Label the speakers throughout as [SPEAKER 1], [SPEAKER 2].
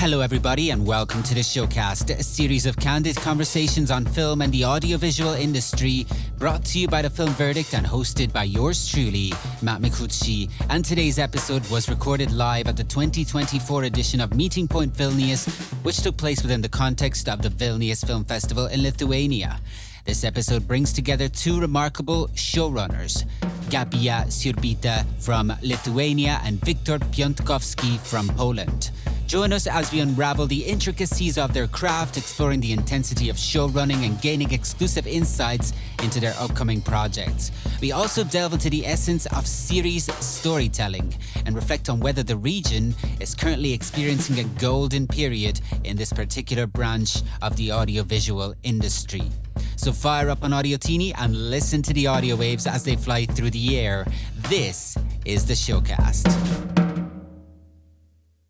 [SPEAKER 1] Hello everybody and welcome to the Showcast, a series of candid conversations on film and the audiovisual industry, brought to you by The Film Verdict and hosted by yours truly, Matt Micucci. And today's episode was recorded live at the 2024 edition of Meeting Point Vilnius, which took place within the context of the Vilnius Film Festival in Lithuania. This episode brings together two remarkable showrunners, Gabija Siurbytė from Lithuania and Wiktor Piątkowski from Poland. Join us as we unravel the intricacies of their craft, exploring the intensity of showrunning and gaining exclusive insights into their upcoming projects. We also delve into the essence of series storytelling and reflect on whether the region is currently experiencing a golden period in this particular branch of the audiovisual industry. So fire up an Audiotini and listen to the audio waves as they fly through the air. This is the Showcast.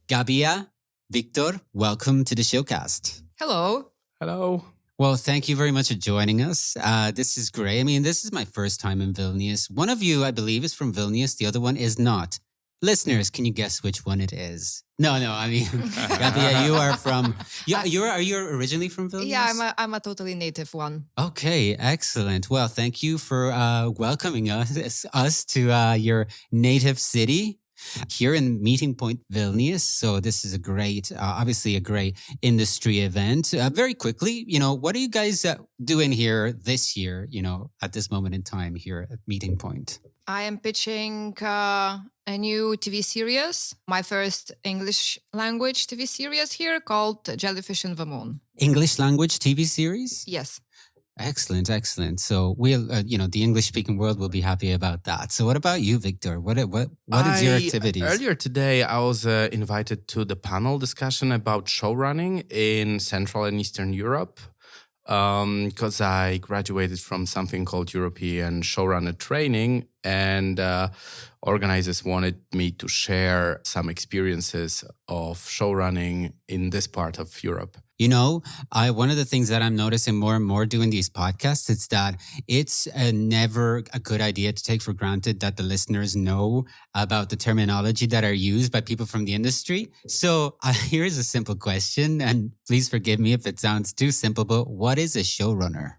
[SPEAKER 1] Gabija, Wiktor, welcome to the Showcast.
[SPEAKER 2] Hello.
[SPEAKER 3] Hello.
[SPEAKER 1] Well, thank you very much for joining us. This is great. I mean, this is my first time in Vilnius. One of you, I believe, is from Vilnius. The other one is not. Listeners, can you guess which one it is? No, I mean, Gabija, you are from, are you originally from Vilnius?
[SPEAKER 2] Yeah, I'm a totally native one.
[SPEAKER 1] Okay, excellent. Well, thank you for welcoming us to your native city here in Meeting Point Vilnius. So this is a great, obviously a great industry event. Very quickly, what are you guys doing here this year, at this moment in time here at Meeting Point?
[SPEAKER 2] I am pitching a new TV series, my first English language TV series here called Jellyfish in the Moon.
[SPEAKER 1] English language TV series?
[SPEAKER 2] Yes.
[SPEAKER 1] Excellent. So we'll, the English-speaking world will be happy about that. So what about you, Wiktor? What is your activities?
[SPEAKER 3] Earlier today, I was invited to the panel discussion about showrunning in Central and Eastern Europe. Because I graduated from something called European Showrunner Training, and organizers wanted me to share some experiences of showrunning in this part of Europe.
[SPEAKER 1] One of the things that I'm noticing more and more doing these podcasts is that it's never a good idea to take for granted that the listeners know about the terminology that are used by people from the industry. So here's a simple question, and please forgive me if it sounds too simple, but what is a showrunner?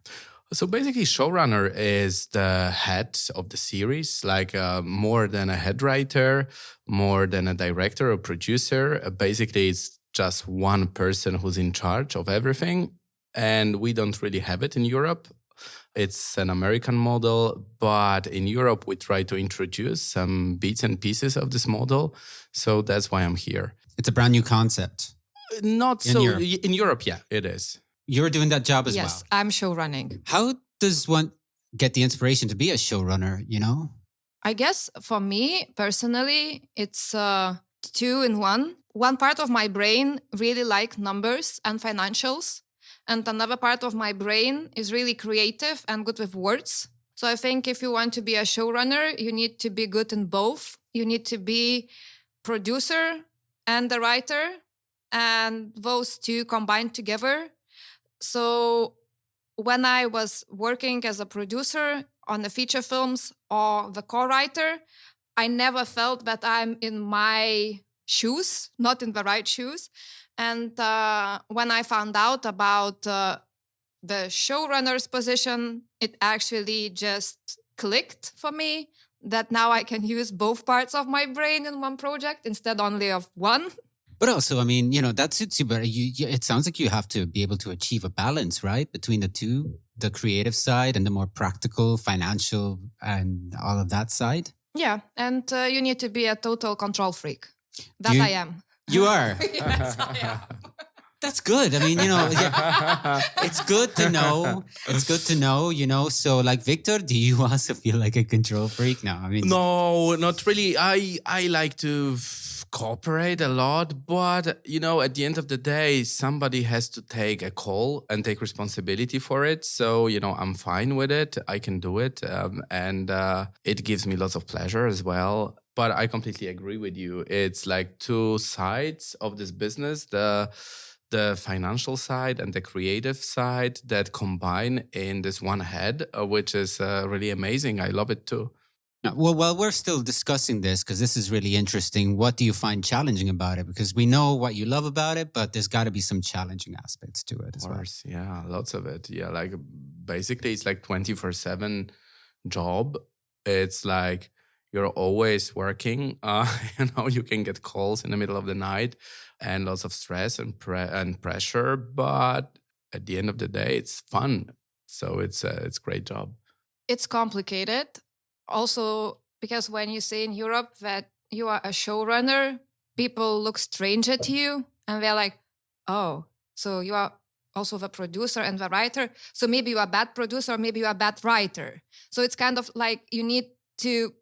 [SPEAKER 3] So basically, showrunner is the head of the series, like more than a head writer, more than a director or producer. Basically, it's just one person who's in charge of everything. And we don't really have it in Europe. It's an American model, but in Europe, we try to introduce some bits and pieces of this model. So that's why I'm here.
[SPEAKER 1] It's a brand new concept.
[SPEAKER 3] Not
[SPEAKER 1] in
[SPEAKER 3] so
[SPEAKER 1] Europe.
[SPEAKER 3] In Europe, yeah, it is.
[SPEAKER 1] You're doing that job as well.
[SPEAKER 2] Yes, I'm showrunning.
[SPEAKER 1] How does one get the inspiration to be a showrunner,
[SPEAKER 2] I guess for me, personally, it's two in one. One part of my brain really like numbers and financials. And another part of my brain is really creative and good with words. So I think if you want to be a showrunner, you need to be good in both. You need to be producer and the writer, and those two combined together. So when I was working as a producer on the feature films or the co-writer, I never felt that I'm in my shoes, not in the right shoes. And when I found out about the showrunner's position, it actually just clicked for me that now I can use both parts of my brain in one project instead only of one.
[SPEAKER 1] But also, that suits you, but it sounds like you have to be able to achieve a balance, right? Between the two, the creative side and the more practical, financial, and all of that side.
[SPEAKER 2] Yeah, and you need to be a total control freak. That I am.
[SPEAKER 1] You are?
[SPEAKER 2] Yes, I am.
[SPEAKER 1] That's good. It's good to know. It's good to know, So like Wiktor, do you also feel like a control freak now?
[SPEAKER 3] No, not really. I like to cooperate a lot, but at the end of the day, somebody has to take a call and take responsibility for it. So I'm fine with it. I can do it, and it gives me lots of pleasure as well. But I completely agree with you. It's like two sides of this business, the financial side and the creative side that combine in this one head, which is really amazing. I love it too.
[SPEAKER 1] Now, well, while we're still discussing this, because this is really interesting, what do you find challenging about it? Because we know what you love about it, but there's got to be some challenging aspects to it as well.
[SPEAKER 3] Of course, yeah, lots of it. Yeah, like basically it's like 24/7 job. It's like you're always working. You can get calls in the middle of the night and lots of stress and pressure. But at the end of the day, it's fun. So it's a great job.
[SPEAKER 2] It's complicated. Also, because when you say in Europe that you are a showrunner, people look strange at you and they're like, oh, so you are also the producer and the writer. So maybe you are a bad producer, or maybe you are a bad writer. So it's kind of like you need to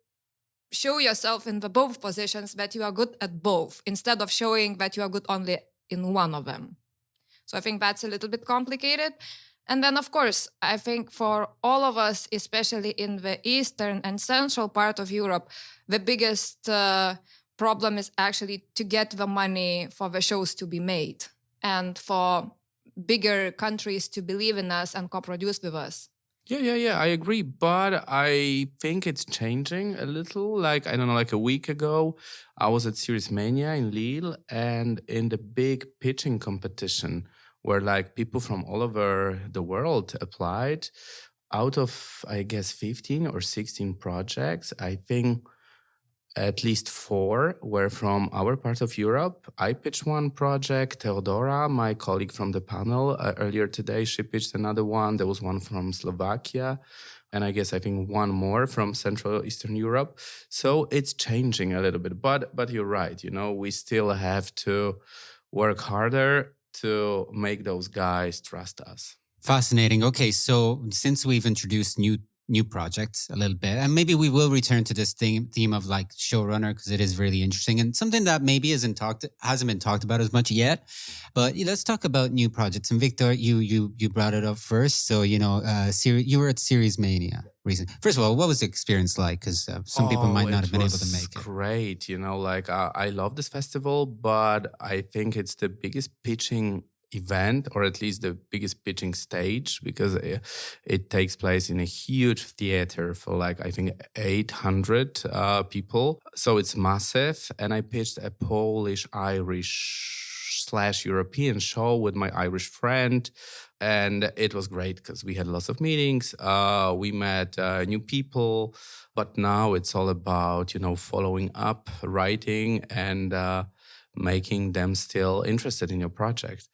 [SPEAKER 2] show yourself in the both positions that you are good at both, instead of showing that you are good only in one of them. So I think that's a little bit complicated. And then, of course, I think for all of us, especially in the eastern and central part of Europe, the biggest problem is actually to get the money for the shows to be made and for bigger countries to believe in us and co-produce with us.
[SPEAKER 3] Yeah, I agree. But I think it's changing a little. Like, I don't know, like a week ago, I was at Series Mania in Lille, and in the big pitching competition where like people from all over the world applied, out of, I guess, 15 or 16 projects, I think at least 4 were from our part of Europe. I pitched one project. Theodora, my colleague from the panel, earlier today, she pitched another one. There was one from Slovakia. And I think one more from Central Eastern Europe. So it's changing a little bit. But you're right. We still have to work harder to make those guys trust us.
[SPEAKER 1] Fascinating. Okay, so since we've introduced new projects a little bit, and maybe we will return to this theme of like showrunner, because it is really interesting and something that maybe hasn't been talked about as much yet. But let's talk about new projects. And Wiktor, you brought it up first. So you were at Series Mania recently. First of all, what was the experience like? Because some people might not have been able to make it.
[SPEAKER 3] Great. I love this festival, but I think it's the biggest pitching event, or at least the biggest pitching stage, because it takes place in a huge theater for like, I think 800 people. So it's massive. And I pitched a Polish-Irish/European show with my Irish friend. And it was great because we had lots of meetings. We met new people. But now it's all about, following up, writing, and making them still interested in your project.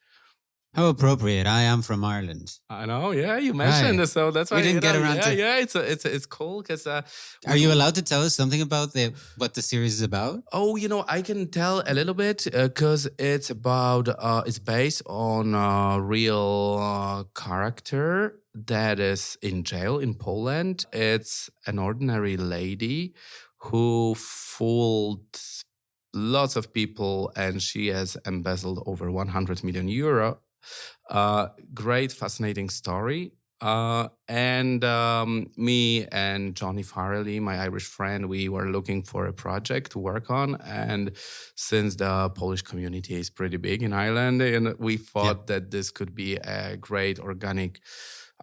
[SPEAKER 1] How appropriate! I am from Ireland.
[SPEAKER 3] I know. Yeah, you mentioned it, so that's why
[SPEAKER 1] we didn't get around to.
[SPEAKER 3] Yeah, it's cool because.
[SPEAKER 1] Are you allowed to tell us something about what the series is about?
[SPEAKER 3] Oh, I can tell a little bit because it's about. It's based on a real character that is in jail in Poland. It's an ordinary lady who fooled lots of people, and she has embezzled over 100 million euro. Great, fascinating story. And me and Johnny Farrelly, my Irish friend, we were looking for a project to work on. And since the Polish community is pretty big in Ireland, and we thought that this could be a great organic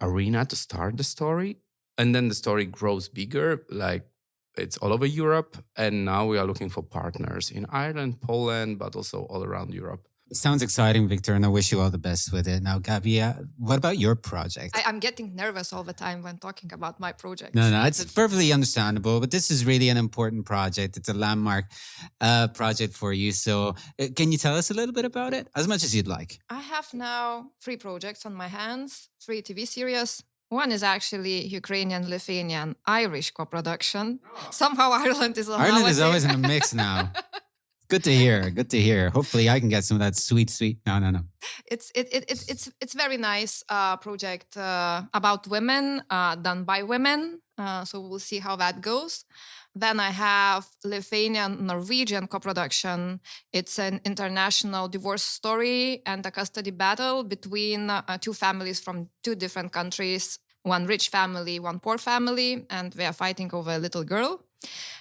[SPEAKER 3] arena to start the story. And then the story grows bigger, like it's all over Europe. And now we are looking for partners in Ireland, Poland, but also all around Europe.
[SPEAKER 1] It sounds exciting, Wiktor, and I wish you all the best with it. Now, Gabija, what about your project?
[SPEAKER 2] I'm getting nervous all the time when talking about my project.
[SPEAKER 1] No, it's perfectly understandable, but this is really an important project. It's a landmark project for you. So can you tell us a little bit about it? As much as you'd like.
[SPEAKER 2] I have now 3 projects on my hands, 3 TV series. One is actually Ukrainian, Lithuanian, Irish co-production. Somehow Ireland is
[SPEAKER 1] always in the mix now. Good to hear. Hopefully I can get some of that sweet. No.
[SPEAKER 2] It's very nice project about women, done by women. So we'll see how that goes. Then I have Lithuanian Norwegian co-production. It's an international divorce story and a custody battle between 2 families from 2 different countries. One rich family, one poor family, and they are fighting over a little girl.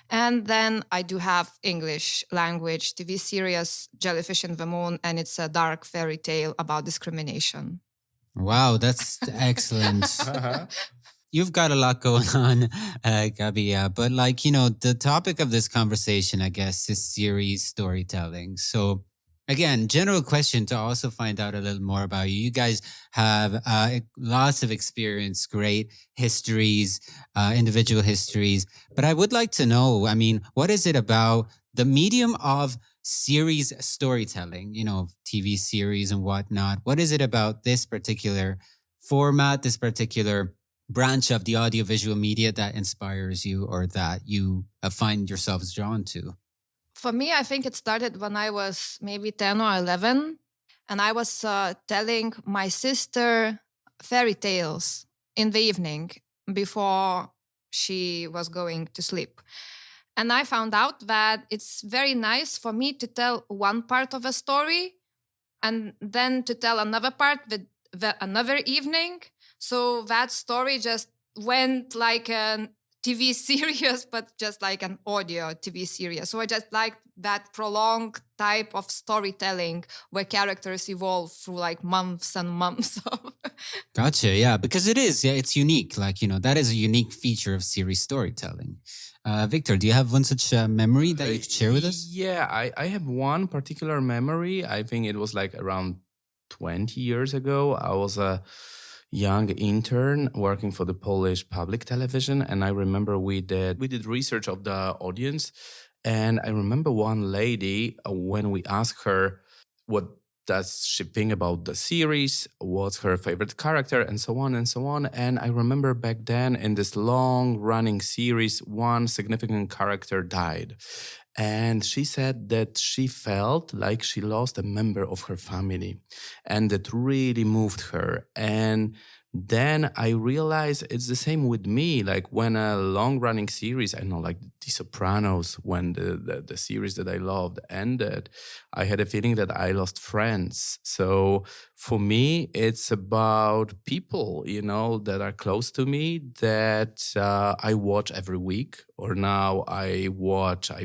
[SPEAKER 2] And then I do have English language TV series, Jellyfish in the Moon, and it's a dark fairy tale about discrimination.
[SPEAKER 1] Wow, that's excellent. you've got a lot going on, Gabija, but like, the topic of this conversation, I guess, is series storytelling. So again, general question to also find out a little more about you. You guys have lots of experience, great histories, individual histories. But I would like to know, I mean, what is it about the medium of series storytelling, TV series and whatnot? What is it about this particular format, this particular branch of the audiovisual media that inspires you or that you find yourselves drawn to?
[SPEAKER 2] For me, I think it started when I was maybe 10 or 11, and I was telling my sister fairy tales in the evening before she was going to sleep. And I found out that it's very nice for me to tell one part of a story and then to tell another part another evening. So that story just went like a TV series, but just like an audio TV series. So I just liked that prolonged type of storytelling where characters evolve through like months and months of.
[SPEAKER 1] Gotcha. Yeah, because it's unique. Like, that is a unique feature of series storytelling. Wiktor, do you have one such memory that you could share with us?
[SPEAKER 3] Yeah, I have one particular memory. I think it was like around 20 years ago. I was a young intern working for the Polish public television, and I remember we did research of the audience, and I remember one lady when we asked her what does she think about the series, what's her favorite character, and so on and so on. And I remember back then in this long running series, one significant character died. And she said that she felt like she lost a member of her family, and that really moved her. And then I realized it's the same with me. Like when a long-running series, I know, like The Sopranos, when the series that I loved ended, I had a feeling that I lost friends. So for me, it's about people, that are close to me that I watch every week, or now I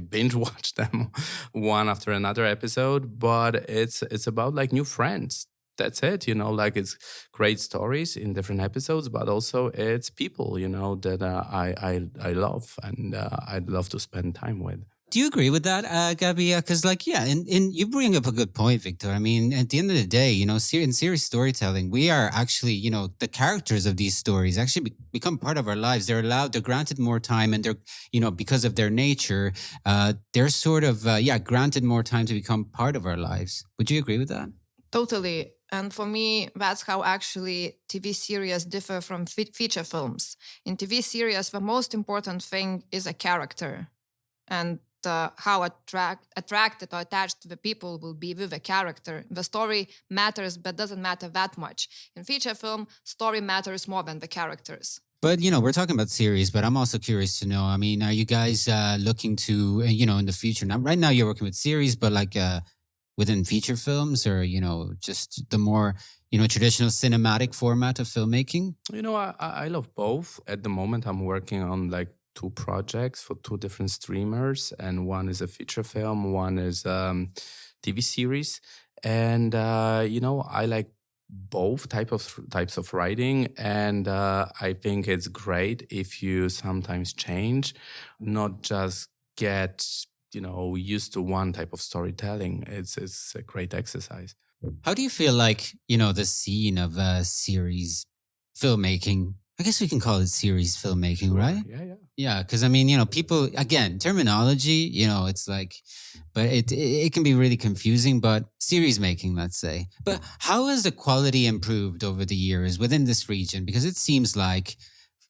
[SPEAKER 3] binge watch them one after another episode. But it's about like new friends. That's it, like it's great stories in different episodes, but also it's people, that I love and I'd love to spend time with.
[SPEAKER 1] Do you agree with that, Gabija? Because, and you bring up a good point, Wiktor. I mean, at the end of the day, in series storytelling, we are actually, the characters of these stories actually become part of our lives. They're granted more time, and they're, because of their nature, they're sort of, granted more time to become part of our lives. Would you agree with that?
[SPEAKER 2] Totally. And for me, that's how actually TV series differ from feature films. In TV series, the most important thing is a character, and how attracted or attached the people will be with the character. The story matters, but doesn't matter that much. In feature film, story matters more than the characters.
[SPEAKER 1] But, we're talking about series, but I'm also curious to know, I mean, are you guys looking to, in the future? Now, right now you're working with series, but like within feature films, or, just the more, traditional cinematic format of filmmaking?
[SPEAKER 3] I love both. At the moment, I'm working on like 2 projects for 2 different streamers, and one is a feature film, one is TV series. And, I like both types of writing, and I think it's great if you sometimes change, not just get used to one type of storytelling. It's a great exercise.
[SPEAKER 1] How do you feel like, the scene of series filmmaking, I guess we can call it series filmmaking, right?
[SPEAKER 3] Yeah.
[SPEAKER 1] Yeah, because I mean, people, again, terminology, it's like, but it can be really confusing, but series making, let's say. But how has the quality improved over the years within this region? Because it seems like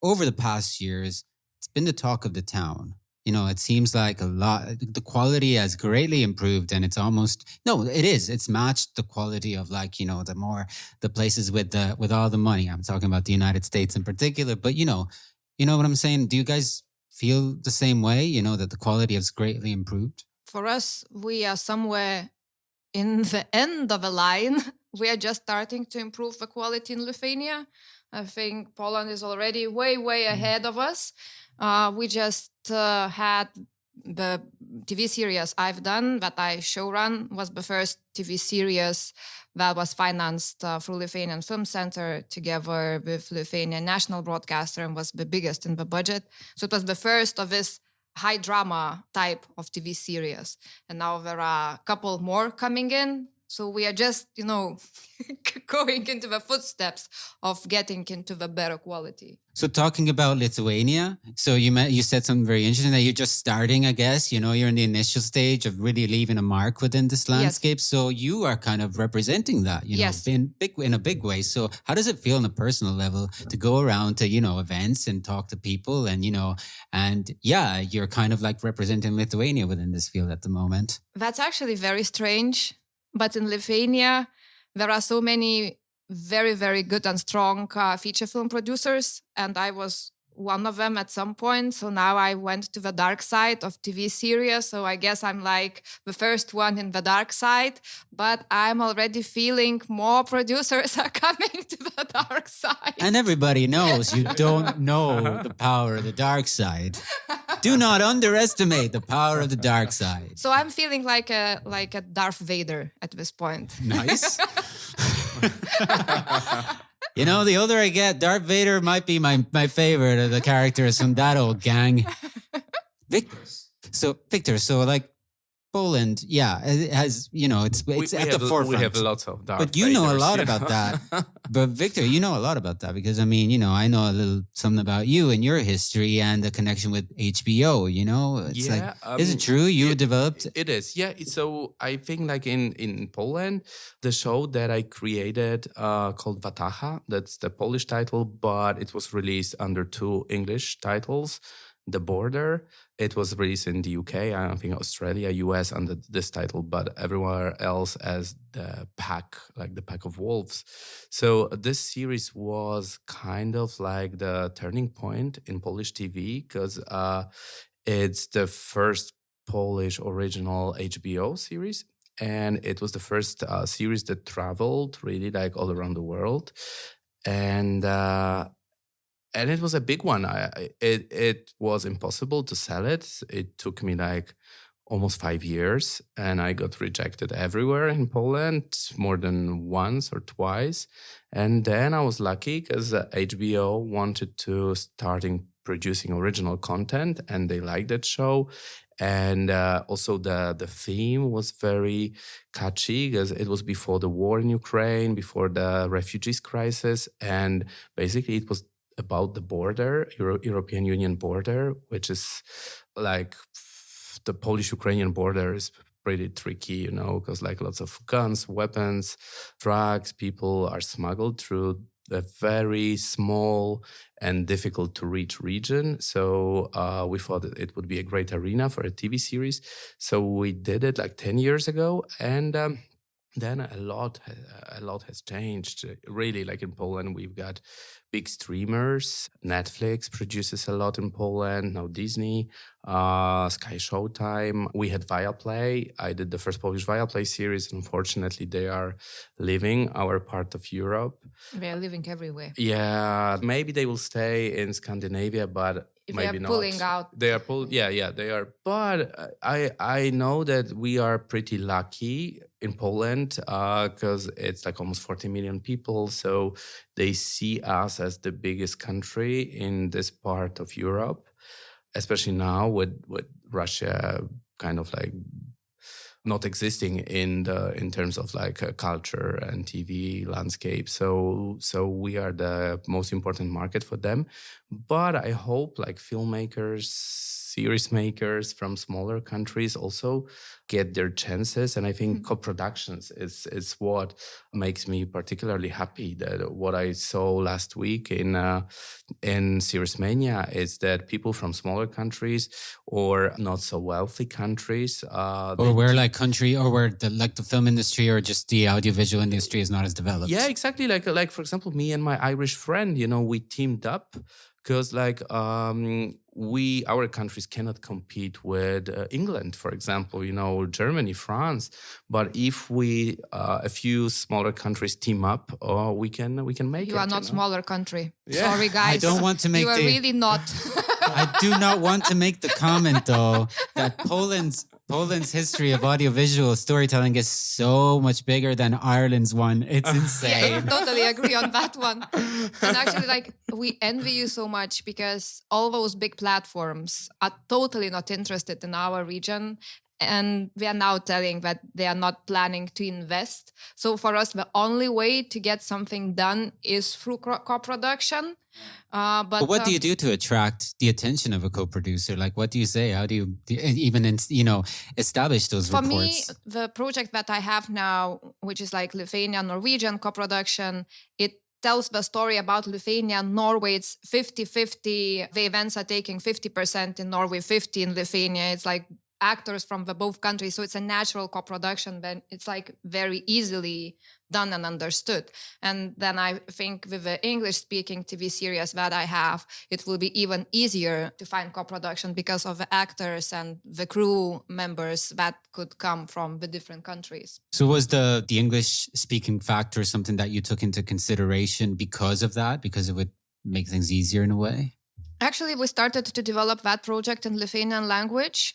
[SPEAKER 1] over the past years, it's been the talk of the town. It seems like the quality has greatly improved, and it's it's matched the quality of like, the places with all the money. I'm talking about the United States in particular, but you know what I'm saying? Do you guys feel the same way, that the quality has greatly improved?
[SPEAKER 2] For us, we are somewhere in the end of a line. We are just starting to improve the quality in Lithuania. I think Poland is already way, way ahead of us. We just had the TV series I've done that I showrun was the first TV series that was financed through Lithuanian Film Center together with Lithuanian National Broadcaster and was the biggest in the budget. So it was the first of this high drama type of TV series. And now there are a couple more coming in. So we are just, going into the footsteps of getting into the better quality.
[SPEAKER 1] So talking about Lithuania, so you said something very interesting that you're just starting, I guess, you're in the initial stage of really leaving a mark within this landscape. Yes. So you are kind of representing that,
[SPEAKER 2] yes.
[SPEAKER 1] in a big way. So how does it feel on a personal level to go around to, events and talk to people and, you're kind of like representing Lithuania within this field at the moment?
[SPEAKER 2] That's actually very strange. But in Lithuania, there are so many very, very good and strong feature film producers. And I was one of them at some point. So now I went to the dark side of TV series. So I guess I'm like the first one in the dark side. But I'm already feeling more producers are coming to the dark side.
[SPEAKER 1] And everybody knows you don't know the power of the dark side. Do not underestimate the power of the dark side.
[SPEAKER 2] So I'm feeling like a Darth Vader at this point.
[SPEAKER 1] Nice. The older I get, Darth Vader might be my favorite of the characters from that old gang. Victor. So like Poland, it has, it's at the forefront.
[SPEAKER 3] We have lots of Darth
[SPEAKER 1] But you know a lot about that. But Victor, you know a lot about that because, I know something about you and your history and the connection with HBO, is it true you developed?
[SPEAKER 3] It is, yeah. So I think like in Poland, the show that I created called Wataha, that's the Polish title, but it was released under 2 English titles. The Border, it was released in the UK, I don't think Australia, US under this title, but everywhere else as the Pack, like the Pack of Wolves. So this series was kind of like the turning point in Polish TV because it's the first Polish original HBO series. And it was the first series that traveled really like all around the world. And it was a big one. It was impossible to sell it. It took me like almost 5 years, and I got rejected everywhere in Poland, more than once or twice. And then I was lucky because HBO wanted to start producing original content, and they liked that show. And also the theme was very catchy because it was before the war in Ukraine, before the refugees crisis, and basically it was about the border, European Union border, which is like the Polish-Ukrainian border is pretty tricky, because like lots of guns, weapons, drugs, people are smuggled through a very small and difficult to reach region. So we thought that it would be a great arena for a TV series. So we did it like 10 years ago. And then a lot has changed. Really, like in Poland, we've got big streamers. Netflix produces a lot in Poland. Now Disney, Sky Showtime. We had Viaplay. I did the first Polish Viaplay series. Unfortunately, they are leaving our part of Europe.
[SPEAKER 2] They are living everywhere.
[SPEAKER 3] Yeah, maybe they will stay in Scandinavia, but maybe not.
[SPEAKER 2] Pulling out.
[SPEAKER 3] They are yeah, they are. But I know that we are pretty lucky in Poland because it's like almost 40 million people. So they see us as the biggest country in this part of Europe, especially now with Russia kind of like not existing in terms of like culture and TV landscape. So we are the most important market for them. But I hope like filmmakers, series makers from smaller countries also get their chances. And I think co-productions is what makes me particularly happy. That what I saw last week in Series Mania is that people from smaller countries or not so wealthy countries,
[SPEAKER 1] or where the film industry or just the audiovisual industry is not as developed.
[SPEAKER 3] Yeah, exactly. Like for example, me and my Irish friend, we teamed up because like our countries cannot compete with England, for example, Germany, France. But if we a few smaller countries team up, we can make it.
[SPEAKER 2] You are not smaller country.
[SPEAKER 3] Yeah.
[SPEAKER 2] Sorry, guys.
[SPEAKER 1] I don't want to make
[SPEAKER 2] you are really not.
[SPEAKER 1] I do not want to make the comment, though, that Poland's history of audiovisual storytelling is so much bigger than Ireland's one. It's insane.
[SPEAKER 2] Yeah, I totally agree on that one. And actually, like, we envy you so much because all those big platforms are totally not interested in our region. And we are now telling that they are not planning to invest. So for us, the only way to get something done is through co-production. But
[SPEAKER 1] what do you do to attract the attention of a co-producer? Like, what do you say? How do you even, establish those
[SPEAKER 2] for
[SPEAKER 1] reports?
[SPEAKER 2] me, the project that I have now, which is like Lithuania-Norwegian co-production, it tells the story about Lithuania and Norway. It's 50-50. The events are taking 50% in Norway, 50% in Lithuania. It's like actors from the both countries. So it's a natural co-production. Then it's like very easily done and understood. And then I think with the English-speaking TV series that I have, it will be even easier to find co-production because of the actors and the crew members that could come from the different countries.
[SPEAKER 1] So was the English-speaking factor something that you took into consideration because of that? Because it would make things easier in a way?
[SPEAKER 2] Actually, we started to develop that project in Lithuanian language.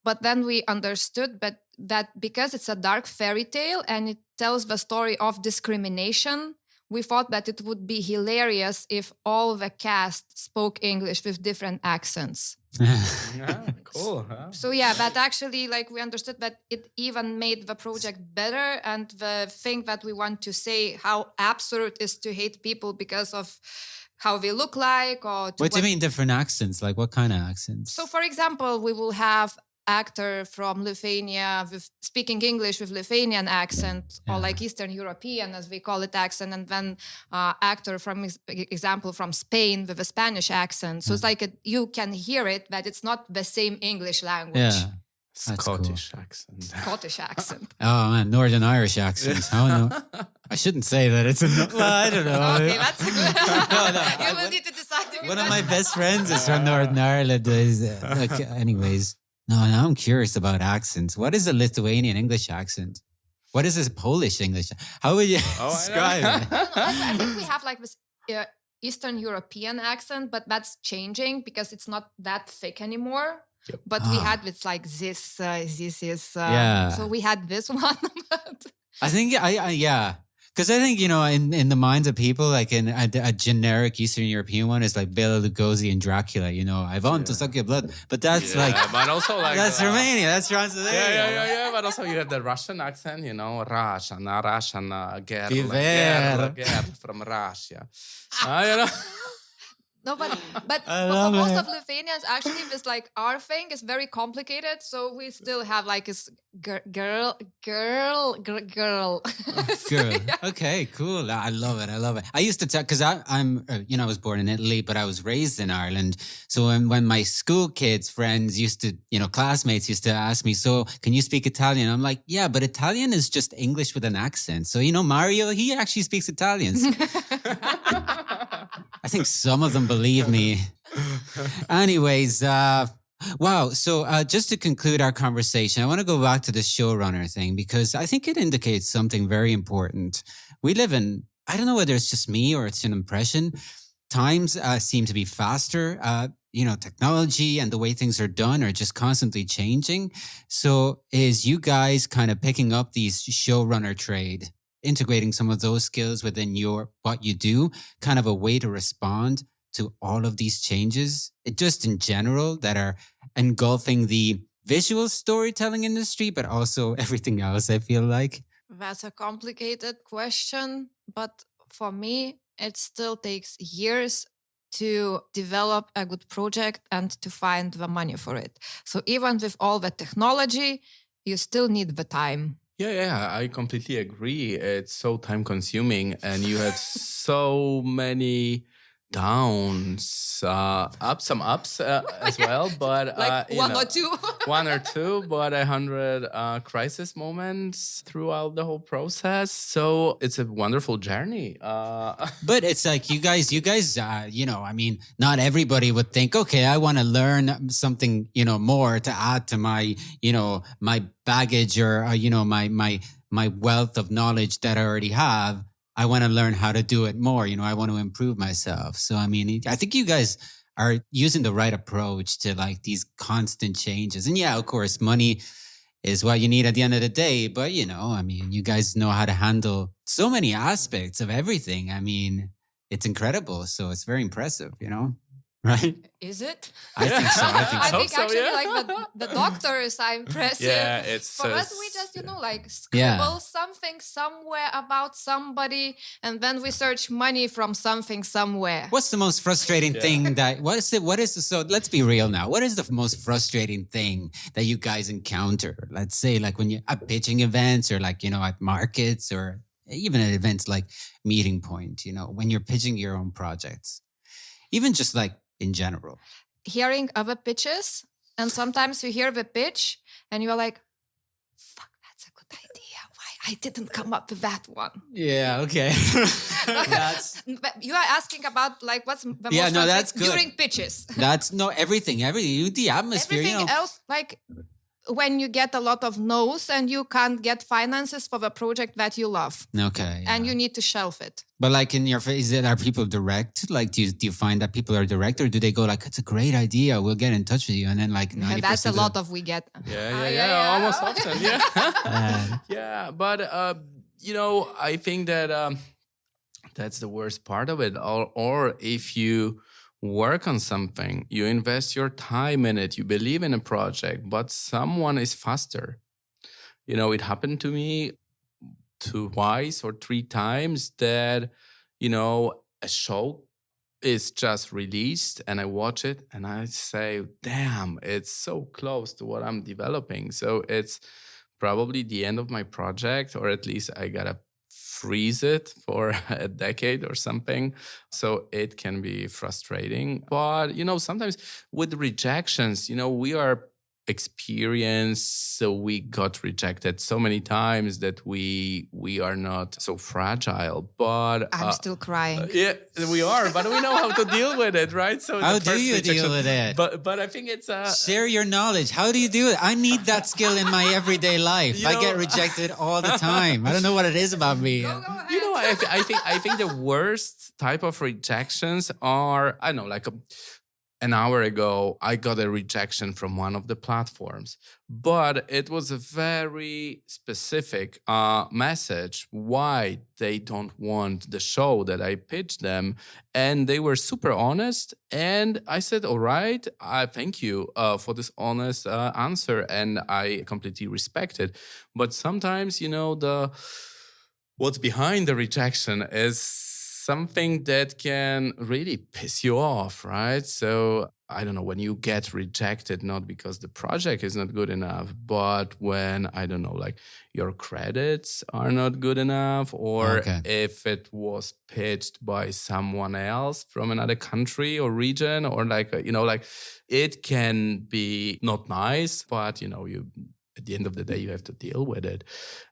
[SPEAKER 2] But then we understood that because it's a dark fairy tale and it tells the story of discrimination, we thought that it would be hilarious if all the cast spoke English with different accents.
[SPEAKER 3] Yeah, cool. Huh?
[SPEAKER 2] So yeah, that actually, like, we understood that it even made the project better. And the thing that we want to say, how absurd is to hate people because of how they look like. Or
[SPEAKER 1] what do you mean different accents? Like what kind of accents?
[SPEAKER 2] So for example, we will have actor from Lithuania with speaking English with Lithuanian accent, or like Eastern European, as we call it, accent, and then actor from example from Spain with a Spanish accent. So it's like you can hear it, but it's not the same English language.
[SPEAKER 1] Yeah.
[SPEAKER 3] Scottish accent.
[SPEAKER 2] Scottish accent.
[SPEAKER 1] Oh man, Northern Irish accent. How no? I shouldn't say that. It's I don't know.
[SPEAKER 2] Okay, that's a good.
[SPEAKER 1] No.
[SPEAKER 2] You will need to decide.
[SPEAKER 1] One of my best friends is from Northern Ireland. Anyways. No, I'm curious about accents. What is a Lithuanian English accent? What is a Polish English? How would you describe it?
[SPEAKER 2] I think we have like this Eastern European accent, but that's changing because it's not that thick anymore. Yep. But we had this like this is. So we had this one.
[SPEAKER 1] I think, yeah. Because I think, in the minds of people, like in a generic Eastern European one is like Bela Lugosi and Dracula, I want to suck your blood. But that's
[SPEAKER 3] but also like...
[SPEAKER 1] That's Romania, that's Transylvania.
[SPEAKER 3] Yeah. But also you have the Russian accent, Russian, girl from Russia.
[SPEAKER 2] No, but for most of Lithuanians, actually, this like our thing is very complicated. So we still have like this girl.
[SPEAKER 1] Okay, cool. I love it. I used to tell, because I'm I was born in Italy, but I was raised in Ireland. So when my school kids, friends used to, classmates used to ask me, so can you speak Italian? I'm like, yeah, but Italian is just English with an accent. So, Mario, he actually speaks Italian. I think some of them believe me. Anyways, wow. So just to conclude our conversation, I want to go back to the showrunner thing because I think it indicates something very important. We live in, I don't know whether it's just me or it's an impression, times seem to be faster. Technology and the way things are done are just constantly changing. So is you guys kind of picking up these showrunner trade, integrating some of those skills within what you do, kind of a way to respond to all of these changes, just in general, that are engulfing the visual storytelling industry, but also everything else, I feel like?
[SPEAKER 2] That's a complicated question, but for me, it still takes years to develop a good project and to find the money for it. So even with all the technology, you still need the time.
[SPEAKER 3] Yeah, I completely agree. It's so time consuming and you have so many downs, some ups as well, but
[SPEAKER 2] like one or two,
[SPEAKER 3] but 100 crisis moments throughout the whole process. So it's a wonderful journey.
[SPEAKER 1] But it's like you guys, not everybody would think, okay, I want to learn something, more to add to my, my baggage or, my wealth of knowledge that I already have. I want to learn how to do it more. I want to improve myself. So, I think you guys are using the right approach to like these constant changes. And yeah, of course, money is what you need at the end of the day. But, you know, I mean, you guys know how to handle so many aspects of everything. I mean, it's incredible. So it's very impressive, you know? Right?
[SPEAKER 2] Is it?
[SPEAKER 1] I think so. I think
[SPEAKER 2] I
[SPEAKER 1] so.
[SPEAKER 2] think actually like the doctors are impressive.
[SPEAKER 3] Yeah, it's
[SPEAKER 2] for us we just like scribble
[SPEAKER 1] Yeah.
[SPEAKER 2] something somewhere about somebody and then we search money from something somewhere.
[SPEAKER 1] What's the most frustrating thing so let's be real now. What is the most frustrating thing that you guys encounter? Let's say like when you're at pitching events or like, you know, at markets or even at events like Meeting Point, you know, when you're pitching your own projects, even just like in general.
[SPEAKER 2] Hearing other pitches and sometimes you hear the pitch and you're like, fuck, that's a good idea. Why I didn't come up with that one.
[SPEAKER 1] Yeah, okay.
[SPEAKER 2] But you are asking about like what's the most
[SPEAKER 1] that's good.
[SPEAKER 2] during pitches.
[SPEAKER 1] That's everything, the atmosphere,
[SPEAKER 2] Everything
[SPEAKER 1] you know.
[SPEAKER 2] else, like when you get a lot of no's and you can't get finances for the project that you love.
[SPEAKER 1] Okay.
[SPEAKER 2] And
[SPEAKER 1] yeah.
[SPEAKER 2] you need to shelve it.
[SPEAKER 1] But like in your face, are people direct? Like, do you find that people are direct, or do they go like, "It's a great idea, we'll get in touch with you," and then like 90%
[SPEAKER 2] that's a lot of we get.
[SPEAKER 3] Yeah, almost often. Yeah, yeah. But you know, I think that that's the worst part of it. Or if you work on something, you invest your time in it, you believe in a project, but someone is faster. You know, it happened to me twice or three times that, you know, a show is just released and I watch it and I say, damn, it's so close to what I'm developing. So it's probably the end of my project, or at least I gotta freeze it for a decade or something. So it can be frustrating. But, you know, sometimes with rejections, you know, we are experienced, so we got rejected so many times that we are not so fragile. But
[SPEAKER 2] I'm still crying.
[SPEAKER 3] yeah, we are, but we know how to deal with it, right? So
[SPEAKER 1] How
[SPEAKER 3] the
[SPEAKER 1] do
[SPEAKER 3] first
[SPEAKER 1] you deal with it?
[SPEAKER 3] But I think it's
[SPEAKER 1] share your knowledge. How do you do it? I need that skill in my everyday life.
[SPEAKER 3] You
[SPEAKER 1] I
[SPEAKER 3] know-
[SPEAKER 1] get rejected all the time. I don't know what it is about me.
[SPEAKER 2] Go ahead.
[SPEAKER 3] You know, I think the worst type of rejections are, I know, like an hour ago, I got a rejection from one of the platforms, but it was a very specific message why they don't want the show that I pitched them. And they were super honest. And I said, all right, thank you for this honest answer. And I completely respect it. But sometimes, you know, what's behind the rejection is something that can really piss you off, right? So I don't know, when you get rejected, not because the project is not good enough, but when, I don't know, like your credits are not good enough, or if it was pitched by someone else from another country or region, or like, you know, like it can be not nice, but, you know, at the end of the day, you have to deal with it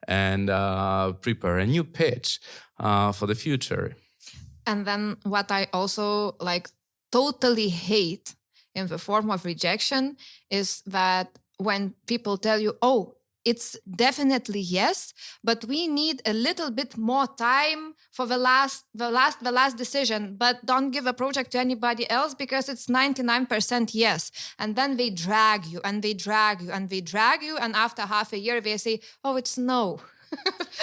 [SPEAKER 3] and prepare a new pitch for the future.
[SPEAKER 2] And then what I also like totally hate in the form of rejection is that when people tell you, oh, it's definitely yes, but we need a little bit more time for the last decision, but don't give a project to anybody else because it's 99% yes. And then they drag you and they drag you and they drag you. And after half a year, they say, oh, it's no.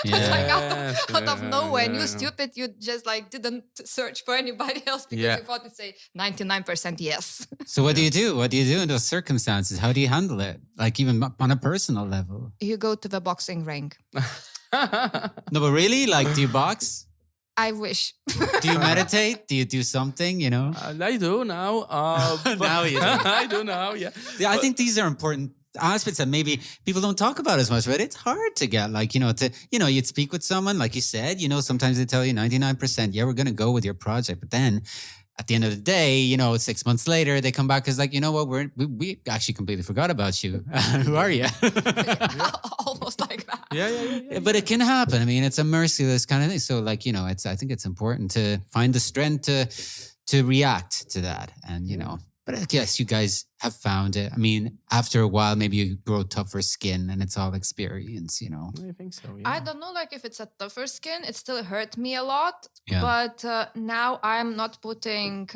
[SPEAKER 2] It's like out of nowhere, and you stupid, you just like didn't search for anybody else because you thought it'd say 99% yes.
[SPEAKER 1] So what do you do? What do you do in those circumstances? How do you handle it? Like even on a personal level?
[SPEAKER 2] You go to the boxing ring.
[SPEAKER 1] No, but really? Like, do you box?
[SPEAKER 2] I wish.
[SPEAKER 1] Do you meditate? Do you do something, you know?
[SPEAKER 3] I do now.
[SPEAKER 1] Now you do.
[SPEAKER 3] I do now, yeah.
[SPEAKER 1] I think these are important aspects that maybe people don't talk about as much, but it's hard to get, like, you know, you'd speak with someone, like you said, you know, sometimes they tell you 99%, yeah, we're going to go with your project. But then at the end of the day, you know, 6 months later, they come back as like, you know what, we actually completely forgot about you. Who are you?
[SPEAKER 2] Almost like that.
[SPEAKER 3] Yeah.
[SPEAKER 1] But it can happen. I mean, it's a merciless kind of thing. So like, you know, I think it's important to find the strength to react to that. And, you know, but I guess you guys have found it. I mean, after a while, maybe you grow tougher skin and it's all experience, you know.
[SPEAKER 3] I think so, yeah.
[SPEAKER 2] I don't know, like if it's a tougher skin, it still hurt me a lot.
[SPEAKER 1] Yeah.
[SPEAKER 2] But now I'm not putting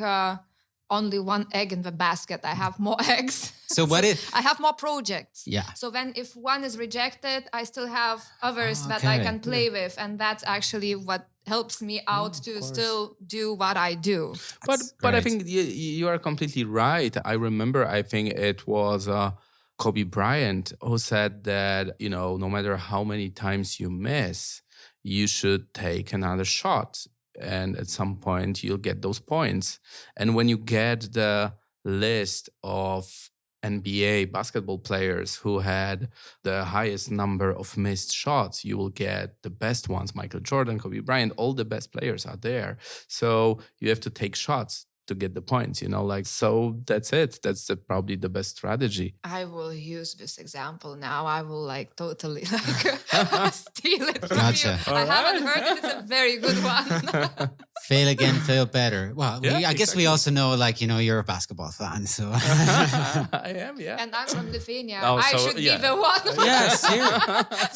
[SPEAKER 2] only one egg in the basket. I have more eggs.
[SPEAKER 1] So what if...
[SPEAKER 2] I have more projects.
[SPEAKER 1] Yeah.
[SPEAKER 2] So if one is rejected, I still have others that I can play with. And that's actually what helps me out to still do what I do.
[SPEAKER 3] But I think you are completely right. I remember, I think it was Kobe Bryant who said that, no matter how many times you miss, you should take another shot. And at some point, you'll get those points. And when you get the list of NBA basketball players who had the highest number of missed shots, you will get the best ones. Michael Jordan, Kobe Bryant, all the best players are there. So you have to take shots to get the points, so that's it. That's probably the best strategy.
[SPEAKER 2] I will use this example now. I will totally steal it from
[SPEAKER 1] Gotcha.
[SPEAKER 2] you. I haven't heard it. It's a very good one.
[SPEAKER 1] Fail again, fail better. Well, I guess we
[SPEAKER 3] exactly.
[SPEAKER 1] also know, you're a basketball fan, so.
[SPEAKER 3] I am, yeah.
[SPEAKER 2] And I'm from Lithuania.
[SPEAKER 3] Oh,
[SPEAKER 2] I
[SPEAKER 3] so,
[SPEAKER 2] should be the one.
[SPEAKER 1] Yes,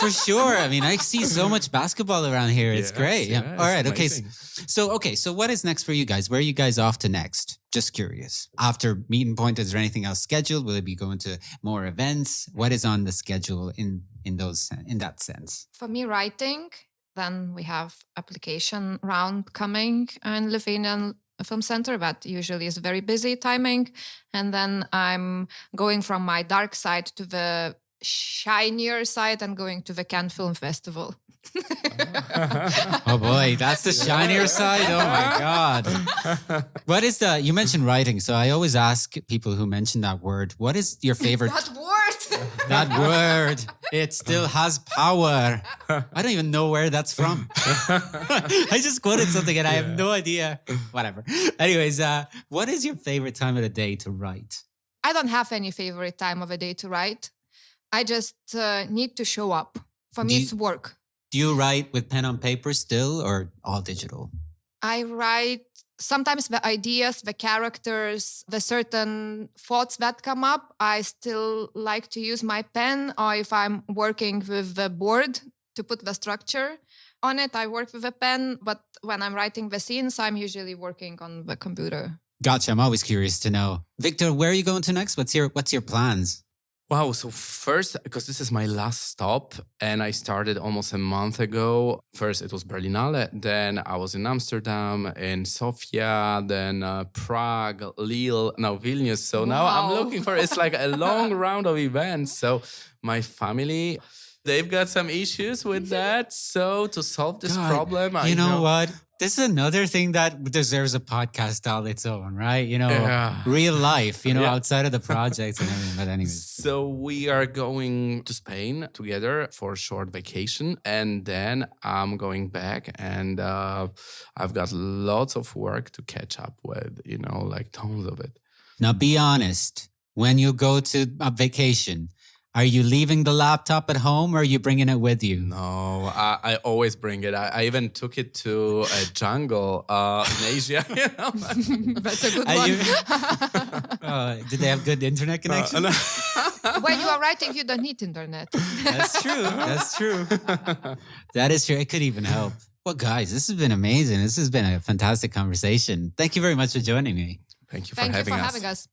[SPEAKER 1] for sure. I mean, I see so much basketball around here. It's great. Yeah.
[SPEAKER 3] Yes,
[SPEAKER 1] All right.
[SPEAKER 3] amazing.
[SPEAKER 1] Okay. So what is next for you guys? Where are you guys off to next? Just curious. After Meeting Point, is there anything else scheduled? Will it be going to more events? What is on the schedule in that sense?
[SPEAKER 2] For me, writing. Then we have application round coming in Lithuanian Film Center. That usually is very busy timing. And then I'm going from my dark side to the shinier side and going to the Cannes Film Festival.
[SPEAKER 1] Oh boy, that's the shinier side. Oh my God. What is you mentioned writing. So I always ask people who mention that word, what is your favorite?
[SPEAKER 2] That word.
[SPEAKER 1] That word. It still has power. I don't even know where that's from. I just quoted something and I have no idea. Whatever. Anyways, what is your favorite time of the day to write?
[SPEAKER 2] I don't have any favorite time of the day to write. I just need to show up. For me, it's work.
[SPEAKER 1] Do you write with pen on paper still or all digital?
[SPEAKER 2] I write sometimes the ideas, the characters, the certain thoughts that come up. I still like to use my pen, or if I'm working with the board to put the structure on it, I work with a pen. But when I'm writing the scenes, I'm usually working on the computer.
[SPEAKER 1] Gotcha. I'm always curious to know. Wiktor, where are you going to next? What's your plans?
[SPEAKER 3] Wow. So first, because this is my last stop and I started almost a month ago. First, it was Berlinale. Then I was in Amsterdam, in Sofia, then Prague, Lille, now Vilnius. So now I'm looking for, it's like a long round of events. So my family, they've got some issues with that. So to solve this problem,
[SPEAKER 1] you know what? This is another thing that deserves a podcast all its own, right? Real life, outside of the projects and everything. But anyways.
[SPEAKER 3] So we are going to Spain together for a short vacation. And then I'm going back and I've got lots of work to catch up with, tons of it.
[SPEAKER 1] Now, be honest. When you go to a vacation, are you leaving the laptop at home or are you bringing it with you?
[SPEAKER 3] No, I always bring it. I even took it to a jungle in Asia.
[SPEAKER 2] That's a good one.
[SPEAKER 1] Did they have good internet connection?
[SPEAKER 3] No.
[SPEAKER 2] When you are writing, you don't need internet.
[SPEAKER 1] That's true. That's true. That is true. It could even help. Well, guys, this has been amazing. This has been a fantastic conversation. Thank you very much for joining me.
[SPEAKER 3] Thank you for having us.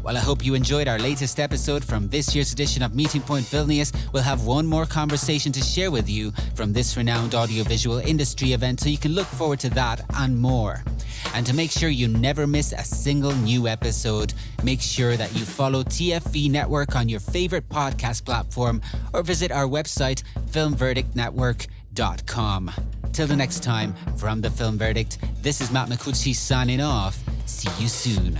[SPEAKER 1] Well, I hope you enjoyed our latest episode from this year's edition of Meeting Point Vilnius. We'll have one more conversation to share with you from this renowned audiovisual industry event, so you can look forward to that and more. And to make sure you never miss a single new episode, make sure that you follow TFV Network on your favorite podcast platform or visit our website, filmverdictnetwork.com. Till the next time, from the Film Verdict, this is Matt Micucci signing off. See you soon.